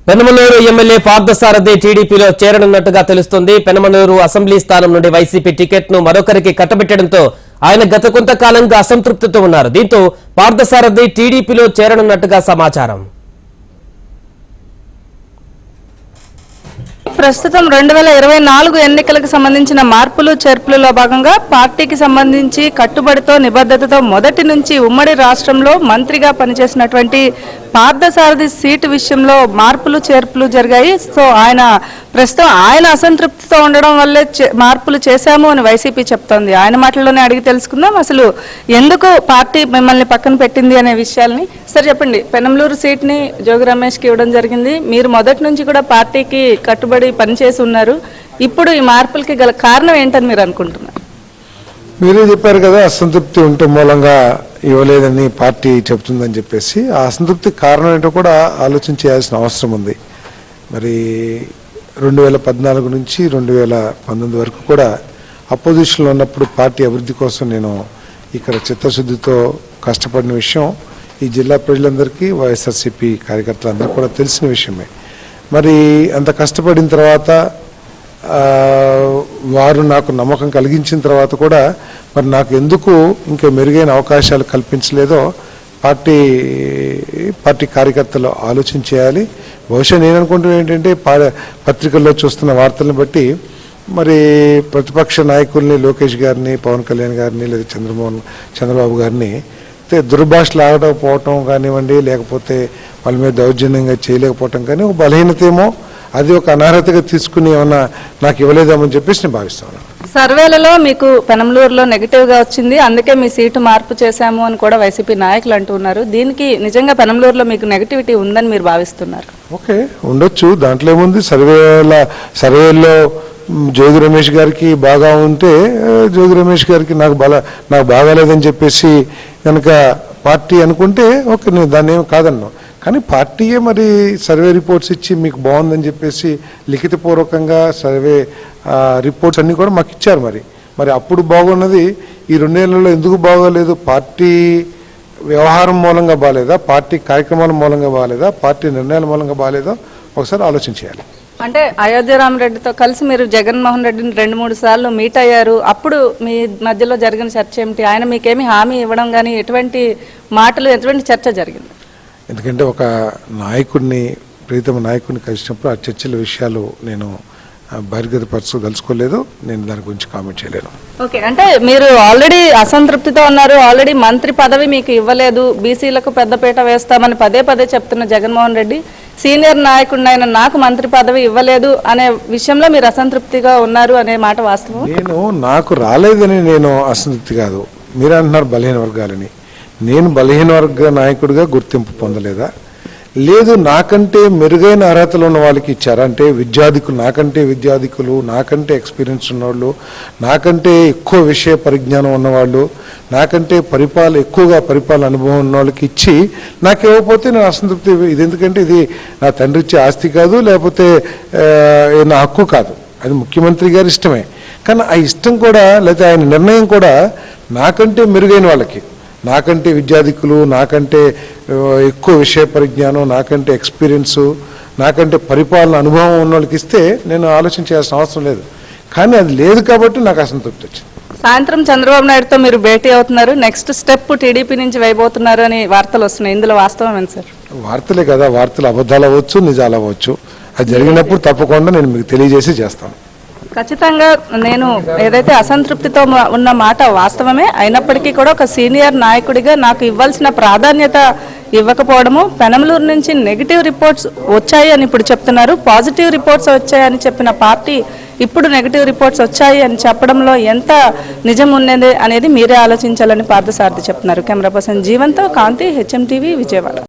Penamaluru MLA Parthasarathi టీడీపీలో చేరనున్నట్టుగా తెలుస్తోంది. Penamaluru assembly స్థానం నుండి వైసీపీ టికెట్ ను మరొకరికి కట్టబెట్టడంతో ఆయన గత కొంతకాలంగా అసంతృప్తితో ఉన్నారు. దీంతో పార్థసారథి టీడీపీలో చేరనున్నట్టుగా సమాచారం. ప్రస్తుతం 2024 ఎన్నికలకు సంబంధించిన మార్పులు చేర్పులలో భాగంగా పార్టీకి సంబంధించి కట్టుబడితో నిబద్ధతతో మొదటి నుంచి ఉమ్మడి రాష్ట్రంలో మంత్రిగా పనిచేసినటువంటి పార్థసారథి సీటు విషయంలో మార్పులు చేర్పులు జరిగాయి. సో ప్రస్తుతం ఆయన అసంతృప్తితో ఉండడం వల్లే మార్పులు చేశాము అని వైసీపీ చెప్తోంది. ఆయన మాటల్లోనే అడిగి తెలుసుకుందాం అసలు ఎందుకు పార్టీ మిమ్మల్ని పక్కన పెట్టింది అనే విషయాల్ని. సార్ చెప్పండి, పెనమలూరు సీట్ని జోగి రమేష్కి ఇవ్వడం జరిగింది. మీరు మొదటి నుంచి కూడా పార్టీకి కట్టుబడి పనిచేసి ఉన్నారు. ఇప్పుడు ఈ మార్పులకి గల కారణం ఏంటని మీరు అనుకుంటున్నారు? మీరే చెప్పారు కదా, అసంతృప్తి ఉంటే మూలంగా ఇవ్వలేదని పార్టీ చెప్తుందని చెప్పేసి. ఆ అసంతృప్తి కారణం ఏంటో కూడా ఆలోచన చేయాల్సిన అవసరం ఉంది. మరి 2014 నుంచి 2019 వరకు కూడా అపోజిషన్లో ఉన్నప్పుడు పార్టీ అభివృద్ధి కోసం నేను ఇక్కడ చిత్తశుద్ధితో కష్టపడిన విషయం ఈ జిల్లా ప్రజలందరికీ, వైఎస్ఆర్సీపీ కార్యకర్తలందరికీ కూడా తెలిసిన విషయమే. మరి అంత కష్టపడిన తర్వాత వారు నాకు నమ్మకం కలిగించిన తర్వాత కూడా మరి నాకు ఎందుకు ఇంకా మెరుగైన అవకాశాలు కల్పించలేదో పార్టీ కార్యకర్తలు ఆలోచన చేయాలి. బహుశా నేను అనుకుంటున్నా ఏంటంటే పత్రికల్లో చూస్తున్న వార్తలను బట్టి మరి ప్రతిపక్ష నాయకుల్ని లోకేష్ గారిని, పవన్ కళ్యాణ్ గారిని లేదా చంద్రబాబు గారిని దుర్భాషలు ఆడకపోవటం కానివ్వండి, లేకపోతే వాళ్ళ మీద దౌర్జన్యంగా చేయలేకపోవటం కానీ ఒక బలహీనత ఏమో, అది ఒక అనర్హతగా తీసుకుని ఏమన్నా నాకు ఇవ్వలేదేమని చెప్పేసి నేను భావిస్తాను. సర్వేలలో మీకు పెనమలూరులో నెగిటివ్గా వచ్చింది, అందుకే మీ సీటు మార్పు చేశాము అని కూడా వైసీపీ నాయకులు అంటున్నారు. దీనికి నిజంగా పెనమలూరులో మీకు నెగిటివిటీ ఉందని మీరు భావిస్తున్నారు? ఓకే, ఉండొచ్చు, దాంట్లో ఏముంది. సర్వేలో జోగి రమేష్ గారికి బాగా ఉంటే జోగి రమేష్ గారికి నాకు బాగాలేదని చెప్పేసి కనుక పార్టీ అనుకుంటే ఓకే, నేను దాన్ని ఏమి కాదన్నాను. కానీ పార్టీయే మరి సర్వే రిపోర్ట్స్ ఇచ్చి మీకు బాగుందని చెప్పేసి లిఖితపూర్వకంగా సర్వే రిపోర్ట్స్ అన్నీ కూడా మాకు ఇచ్చారు. మరి అప్పుడు బాగున్నది ఈ 2 నెలల్లో ఎందుకు బాగోలేదు? పార్టీ వ్యవహారం మూలంగా బాగాలేదా, పార్టీ కార్యక్రమాల మూలంగా బాగాలేదా, పార్టీ నిర్ణయాల మూలంగా బాగాలేదా? ఒకసారి ఆలోచన చేయాలి. అంటే అయోధ్య రామరెడ్డితో కలిసి మీరు జగన్మోహన్ రెడ్డిని 2-3 సార్లు మీట్ అయ్యారు. అప్పుడు మీ మధ్యలో జరిగిన చర్చ ఏమిటి? ఆయన మీకేమి హామీ ఇవ్వడం కానీ ఎటువంటి మాటలు, ఎటువంటి చర్చ జరిగింది? ఎందుకంటే ఒక నాయకుడిని, ప్రీతమ నాయకుడిని కలిసినప్పుడు ఆ చర్చల విషయాలు నేను బహిర్గతపరచదలుచుకోలేదు. నేను దాని గురించి కామెంట్ చేయలేను. ఓకే, అంటే మీరు ఆల్రెడీ అసంతృప్తితో ఉన్నారు. ఆల్రెడీ మంత్రి పదవి మీకు ఇవ్వలేదు, బీసీలకు పెద్దపీట వేస్తామని పదే చెప్తున్న జగన్మోహన్ రెడ్డి సీనియర్ నాయకుడిని అయిన నాకు మంత్రి పదవి ఇవ్వలేదు అనే విషయంలో మీరు అసంతృప్తిగా ఉన్నారు అనే మాట వాస్తవం? నాకు రాలేదని నేను అసంతృప్తి కాదు. మీరు అంటున్నారు బలహీన వర్గాలని. నేను బలహీన వర్గ నాయకుడిగా గుర్తింపు పొందలేదా? లేదు, నాకంటే మెరుగైన అర్హతలు ఉన్న వాళ్ళకి ఇచ్చారా? అంటే నాకంటే విద్యాధికులు, నాకంటే ఎక్స్పీరియన్స్ ఉన్నవాళ్ళు, నాకంటే ఎక్కువ విషయ పరిజ్ఞానం ఉన్నవాళ్ళు, నాకంటే ఎక్కువగా పరిపాలన అనుభవం ఉన్న వాళ్ళకి ఇచ్చి నాకు ఇవ్వకపోతే నేను అసంతృప్తి. ఇది ఎందుకంటే ఇది నా తండ్రి ఇచ్చే ఆస్తి కాదు, లేకపోతే నా హక్కు కాదు. అది ముఖ్యమంత్రి గారి ఇష్టమే. కానీ ఆ ఇష్టం కూడా, లేకపోతే ఆయన నిర్ణయం కూడా నాకంటే మెరుగైన వాళ్ళకి, నాకంటే విద్యాధికులు, నాకంటే ఎక్కువ విషయ పరిజ్ఞానం, నాకంటే ఎక్స్పీరియన్సు, నాకంటే పరిపాలన అనుభవం ఉన్న వాళ్ళకి ఇస్తే నేను ఆలోచన చేయాల్సిన అవసరం లేదు. కానీ అది లేదు కాబట్టి నాకు అసంతృప్తి వచ్చింది. సాయంత్రం చంద్రబాబు నాయుడుతో మీరు భేటీ అవుతున్నారు, నెక్స్ట్ స్టెప్ టీడీపీ నుంచి వేయబోతున్నారు అని వార్తలు వస్తున్నాయి. ఇందులో వాస్తవం ఏంటి సార్? వార్తలే కదా, వార్తలు అబద్ధాలు అవ్వచ్చు, నిజాలు అవ్వచ్చు. అది జరిగినప్పుడు తప్పకుండా నేను మీకు తెలియజేసి చేస్తాను. ఖచ్చితంగా నేను ఏదైతే అసంతృప్తితో ఉన్న మాట వాస్తవమే అయినప్పటికీ కూడా ఒక సీనియర్ నాయకుడిగా నాకు ఇవ్వాల్సిన ప్రాధాన్యత ఇవ్వకపోవడము, పెనమలూరు నుంచి నెగిటివ్ రిపోర్ట్స్ వచ్చాయి అని ఇప్పుడు చెప్తున్నారు. పాజిటివ్ రిపోర్ట్స్ వచ్చాయని చెప్పిన పార్టీ ఇప్పుడు నెగిటివ్ రిపోర్ట్స్ వచ్చాయి అని చెప్పడంలో ఎంత నిజం ఉన్నది అనేది మీరే ఆలోచించాలని పార్థసారథి చెప్తున్నారు. కెమెరా పర్సన్ జీవన్తో కాంతి, హెచ్ఎం టీవీ, విజయవాడ.